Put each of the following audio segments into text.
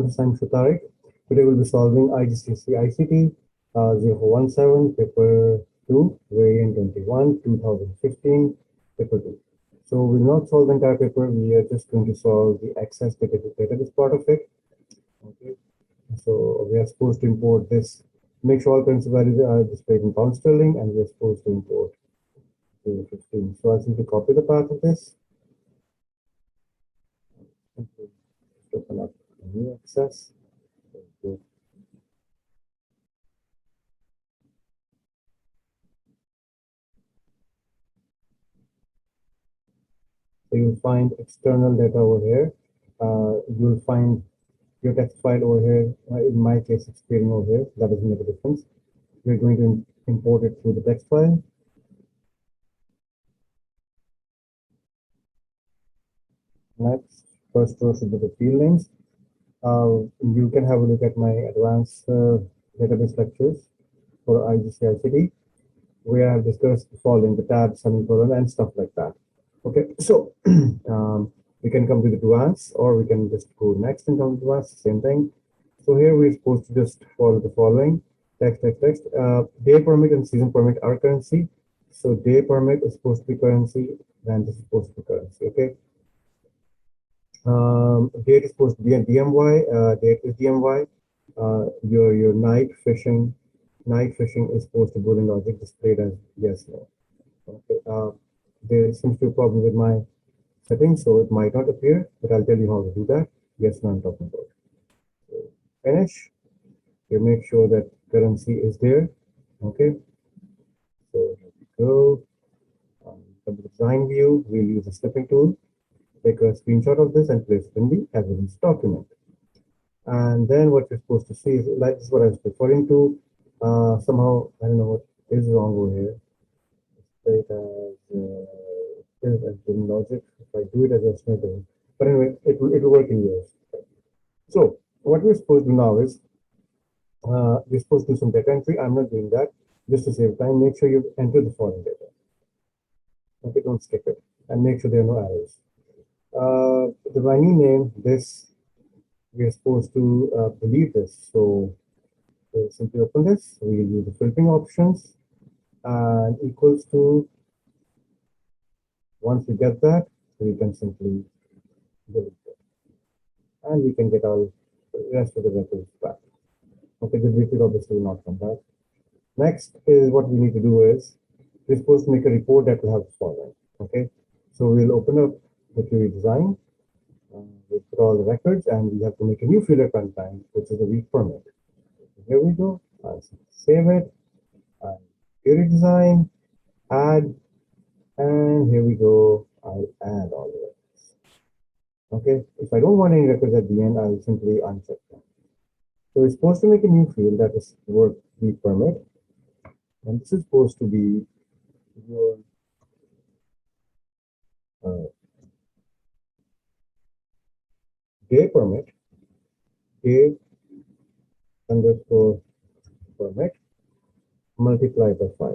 I'm Saem. Today we'll be solving Igcse ICT 0417 paper 2 variant 21 2015 paper 2. So we'll not solve the entire paper. We are just going to solve the access database part of it. Okay. So we are supposed to import this. Make sure all currency values are displayed in pound sterling, and we're supposed to import 15. So I'll simply copy the path of this. Simply open up a new access. So you'll find external data over here. You'll find your text file over here. In my case, it's appearing over here. That doesn't make a difference. We're going to import it through the text file. Next, first row should be the field names. You can have a look at my advanced database lectures for Igcse ICT, where I have discussed the following, the tab, semicolon, and stuff like that. Okay, so we can come to the advanced, or we can just go next and come to advanced, same thing. So here we're supposed to just follow the following, text. Day permit and season permit are currency. So day permit is supposed to be currency, then this is supposed to be currency, okay? Date is supposed to be a DMY, date is DMY. Your night fishing is supposed to Boolean logic displayed as yes, no. Okay. There seems to be a problem with my settings, so it might not appear, but I'll tell you how to do that. Yes, no, I'm talking about. So finish. You make sure that currency is there. Okay. So here we go. For the design view, we'll use the snipping tool. Take a screenshot of this and place it in the evidence document. And then what you're supposed to see is, like this is what I was referring to. Somehow, I don't know what is wrong over here. It as Boolean logic. If I do it as a snippet, but anyway, it will work in yours. So what we're supposed to do now is we're supposed to do some data entry. I'm not doing that just to save time. Make sure you enter the following data. Okay, don't skip it, and make sure there are no errors. The value name, this, we are supposed to delete this. So we'll simply open this. We'll use the filtering options and equals to. Once we get that, we can simply delete it. And we can get all the rest of the records back. Okay, the deleted obviously will not come back. Next is what we need to do is we're supposed to make a report that will have the following. Okay, so we'll open up the query design. We'll put all the records, and we have to make a new field at runtime, which is a week permit. So here we go. I'll save it. Query design, add, and here we go. I'll add all the records. Okay, if I don't want any records at the end, I'll simply uncheck them. So we're supposed to make a new field that is work week permit, and this is supposed to be your day permit, day underscore permit multiplied by 5.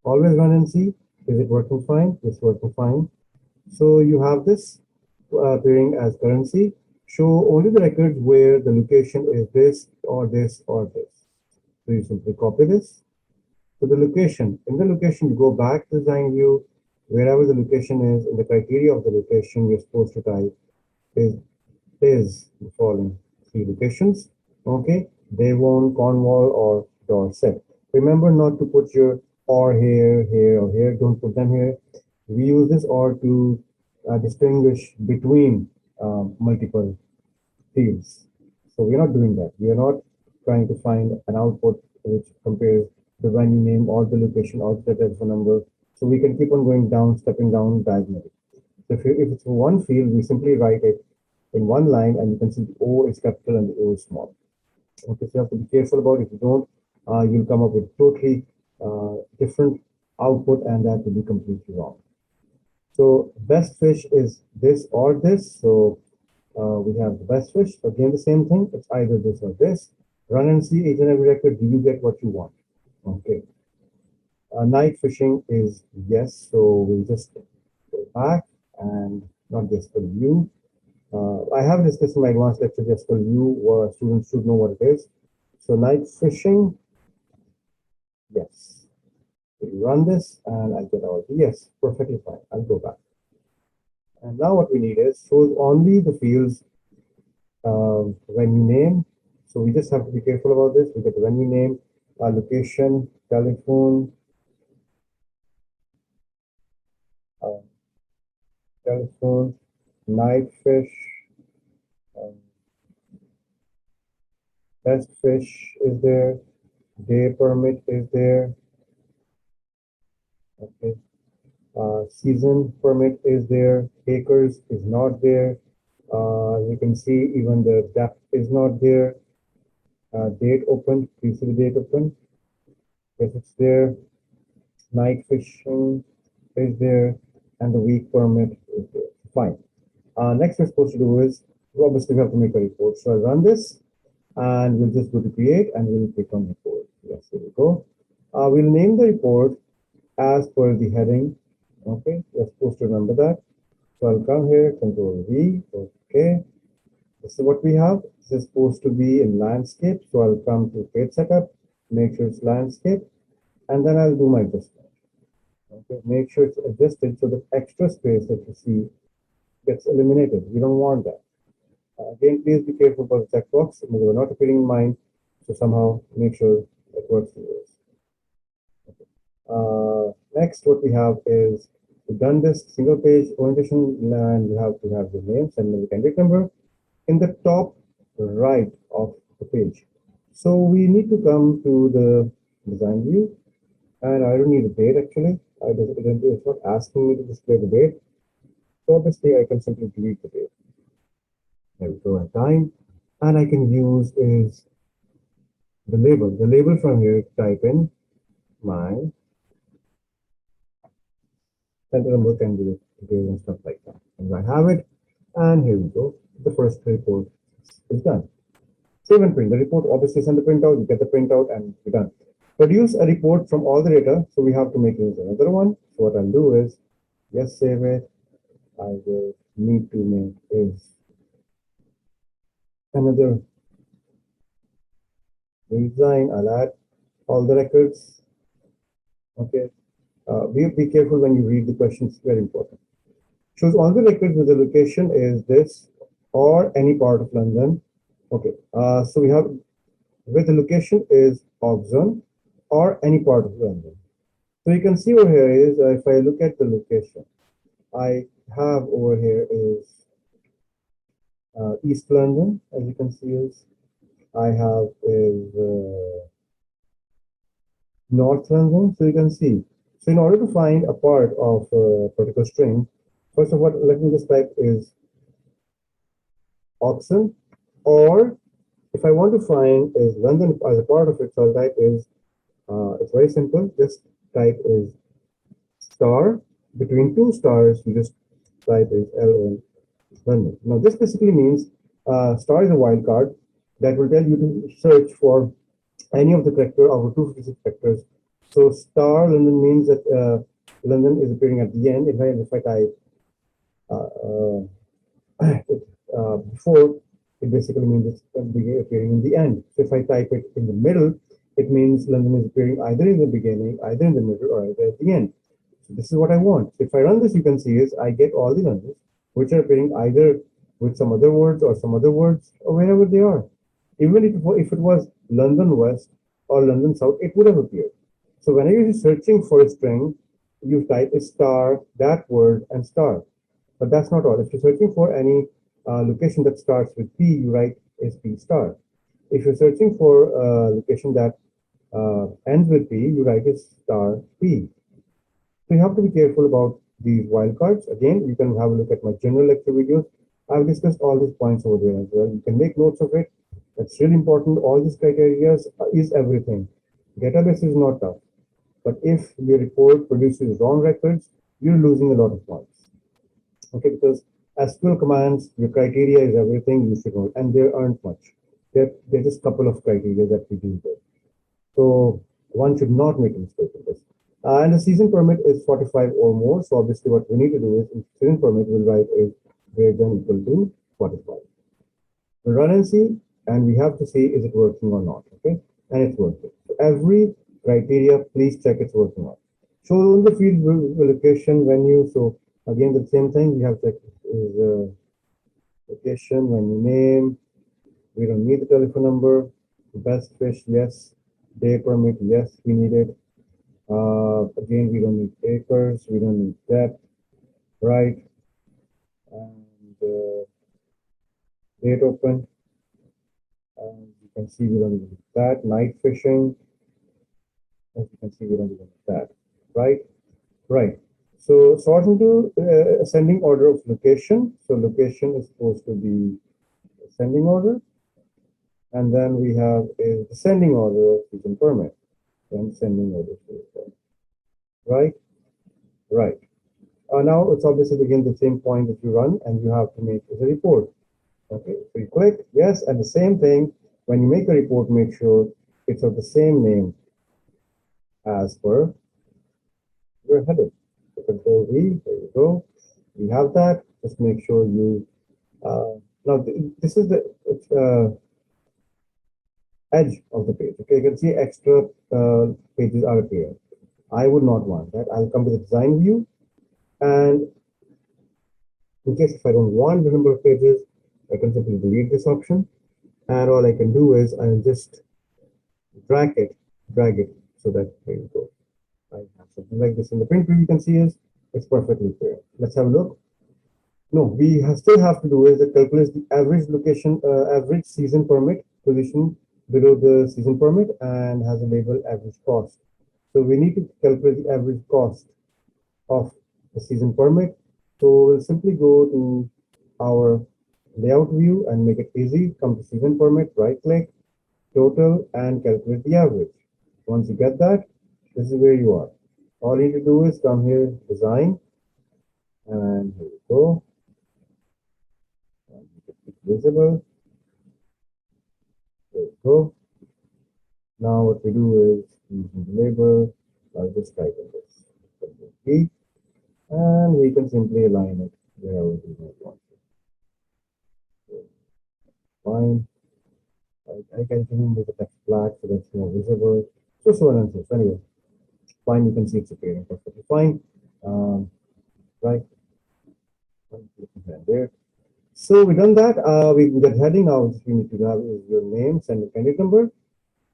Always run and see, is it working fine? It's working fine. So you have this appearing as currency. Show only the records where the location is this or this or this. So you simply copy this. So the location, in the location, you go back to design view, wherever the location is, in the criteria of the location, you're supposed to type is the following 3 locations. Okay, Devon, Cornwall, or Dorset. Remember not to put your or here, here, or here. Don't put them here. We use this or to distinguish between multiple fields. So we're not doing that. We are not trying to find an output which compares the venue name or the location or the telephone number. So we can keep on going down, stepping down diagonally. So if it's one field, we simply write it in one line, and you can see the O is capital and the O is small. Okay, so you have to be careful about it. If you don't, you'll come up with totally different output, and that will be completely wrong. So best fish is this or this. So we have the best fish. Again, the same thing. It's either this or this. Run and see each and every record. Do you get what you want? Okay. Night fishing is yes. So we'll just go back and not just for you. I have discussed in my advanced lecture just for you, students should know what it is. So night fishing, yes. We run this and I get out. Yes, perfectly fine. I'll go back. And now what we need is shows only the fields venue name. So we just have to be careful about this. We get venue name, location, telephone, uh, telephone, night fish, um, best fish is there, day permit is there, okay. Season permit is there, acres is not there. You can see even the depth is not there. Date open, please see the date open. Yes, it's there. Night fishing is there, and the week permit is there. Fine. Next we're supposed to do is obviously we have to make a report. So I'll run this and we'll just go to create and we'll click on report. Yes, here we go. We'll name the report as per the heading. Okay, we're supposed to remember that. So I'll come here, Control V. Okay, this is what we have. This is supposed to be in landscape. So I'll come to page setup, make sure it's landscape, and then I'll do my adjustment. Okay, make sure it's adjusted so the extra space that you see gets eliminated. We don't want that. Again, please be careful about the checkbox. They were not appearing in mine, so somehow make sure it works for yours. Next, what we have is we've done this single page orientation, and you have to have the name, send the candidate number in the top right of the page. So we need to come to the design view, and I don't need a date actually. It's not asking me to display the date. So obviously, I can simply delete the date. There we go, at time, and I can use is the label. The label from here, type in my center number can be details and stuff like that. And I have it, and here we go. The first report is done. Save and print. The report obviously send the printout, you get the printout, and you're done. Produce a report from all the data, so we have to make use another one. So what I'll do is, yes, save it. I will need to make is another design. I'll add all the records. Okay. Be careful when you read the questions, very important. Choose all the records with the location is this or any part of London. Okay, so we have with the location is Oxon or any part of London. So you can see over here is if I look at the location, I have over here is East London, as you can see is I have is North London. So you can see. So in order to find a part of a particular string, first of all, let me just type is Oxon, or if I want to find is London as a part of it, so I'll type is, it's very simple, just type is star, between two stars, you just type is LN London. Now this basically means star is a wildcard that will tell you to search for any of the character of 256 characters. So star London means that London is appearing at the end. If I type before, it basically means it's appearing in the end. So if I type it in the middle, it means London is appearing either in the beginning, either in the middle, or either at the end. So this is what I want. So if I run this, you can see is I get all the Londons, which are appearing either with some other words or some other words or wherever they are. Even if it was London West or London South, it would have appeared. So whenever you're searching for a string, you type a star, that word, and star. But that's not all. If you're searching for any location that starts with P, you write SP star. If you're searching for a location that ends with P, you write it star P. So you have to be careful about these wildcards. Again, you can have a look at my general lecture videos. I've discussed all these points over there as well. You can make notes of it. That's really important. All these criteria is everything. Database is not tough. But if your report produces wrong records, you're losing a lot of points. Okay, because SQL commands, your criteria is everything you should know, and there aren't much. There's just a couple of criteria that we deal with. So one should not make a mistake in this. And the season permit is 45 or more. So obviously what we need to do is in season permit, we'll write is greater than equal to 45. We run and see, and we have to see is it working or not. Okay, and it's working. So every criteria, please check it's working out. Show on the field location venue. So again, the same thing we have checked is location, venue name. We don't need the telephone number. Best fish, yes. Day permit, yes, we need it. Again, we don't need acres, we don't need depth, right? And date open, and you can see we don't need that. Night fishing, as you can see, we don't even need that, right? Right. So sort into ascending order of location. So location is supposed to be ascending order, and then we have a descending order of season permit, then descending order of season permit, right? Right. Now it's obviously again the same point that you run and you have to make as a report. Okay, so you click yes, and the same thing when you make a report, make sure it's of the same name as per your heading. So Control V, there you go. We have that. Just make sure you now this is the edge of the page. Okay, you can see extra pages are appearing. I would not want that. I'll come to the design view, and in case if I don't want the number of pages, I can simply delete this option. And all I can do is I'll just drag it so that there you go. I have something like this in the print view. You can see is it's perfectly clear. Let's have a look. No, we still have to do is that calculate the average location, average season permit position below the season permit and has a label average cost. So we need to calculate the average cost of the season permit. So we'll simply go to our layout view and make it easy. Come to season permit, right click, total, and calculate the average. Once you get that, this is where you are. All you need to do is come here, design, and here we go. And it's visible. There we go. Now what we do is using the label, I'll just type in this. Control and we can simply align it wherever we want to. So, fine. I can even make the text black so that's more visible. So on and so forth. Anyway, fine. You can see it's appearing perfectly fine. Right. There. So we done that. We got heading now. We need to have is your name, send the candidate number.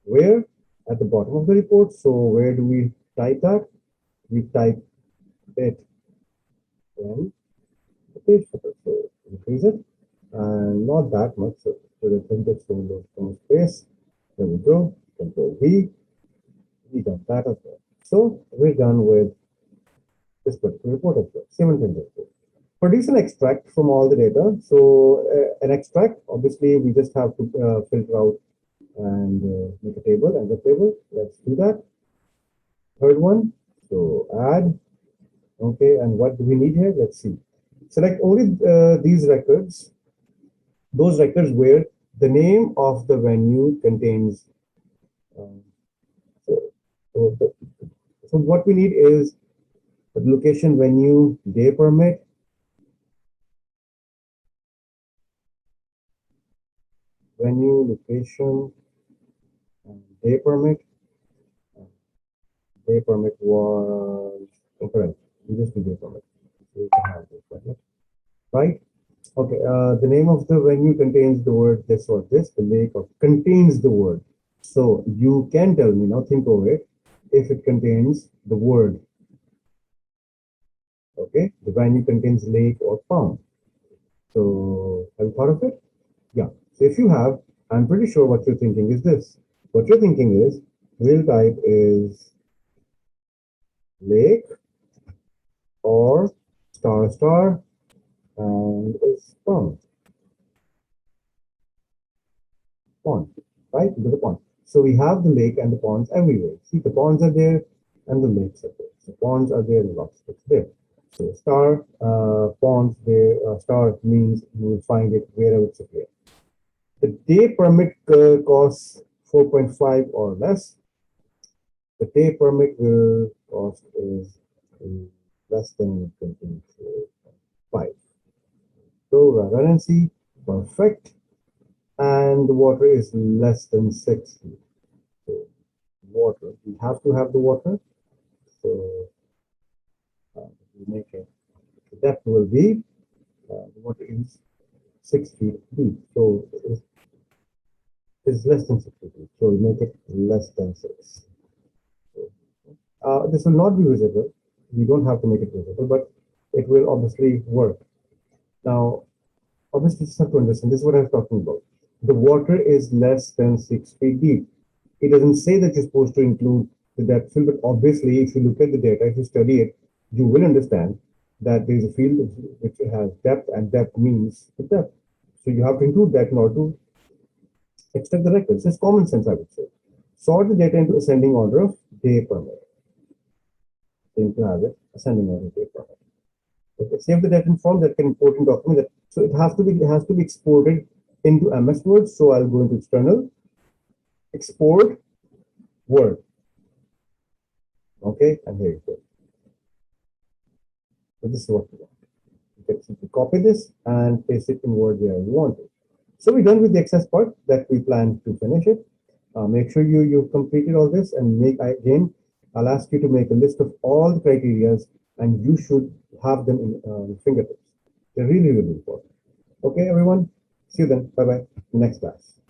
Where? At the bottom of the report. So where do we type that? We type it in the page footer. So increase it and not that much. So the printed so space. There we go. Control V. We done that as well. So we're done with this particular report as well. Same and report. Produce an extract from all the data. So an extract, obviously, we just have to filter out and make a table and the table. Let's do that. Third one. So add. Okay, and what do we need here? Let's see. Select only these records, those records where the name of the venue contains. Um, so, so what we need is the location, venue, day permit, venue, location, and day permit. Day permit was incorrect. We just do day permit. So we can have day permit, right? Okay. The name of the venue contains the word this or this. The lake or contains the word. So you can tell me now. Think over it. If it contains the word, okay, the venue contains lake or pond. So have you thought of it? Yeah. So if you have, I'm pretty sure what you're thinking is this. What you're thinking is real type is lake or star star and is pond, right? Into the pond. So we have the lake and the ponds everywhere. See, the ponds are there and the lakes are there. So ponds are there and lots of it's there. So star ponds there, star means you will find it wherever it's appear. The day permit costs 4.5 or less. The day permit will cost is less than 25. So run and see, perfect. And the water is less than 6 feet. So water, we have to have the water. So we make it. The depth will be the water is 6 feet deep. So it's less than 6 feet deep. So we make it less than 6. This will not be visible. We don't have to make it visible, but it will obviously work. Now, obviously, just have to understand this is what I was talking about. The water is less than 6 feet deep. It doesn't say that you're supposed to include the depth field, but obviously, if you look at the data, if you study it, you will understand that there is a field which has depth, and depth means the depth. So you have to include that in order to extract the records. It's common sense, I would say. Sort the data into ascending order of day per minute. Then to have it ascending order of day per minute. Okay, save the data in form that can import in document. So it has to be exported into MS Word. So I'll go into external, export Word. Okay, and here you go. So this is what we want. You can simply copy this and paste it in Word where you want it. So we're done with the excess part that we plan to finish it. Make sure you've completed all this and again, I'll ask you to make a list of all the criterias and you should have them in fingertips. They're really, really important. Okay, everyone. See you then. Bye bye. Next class.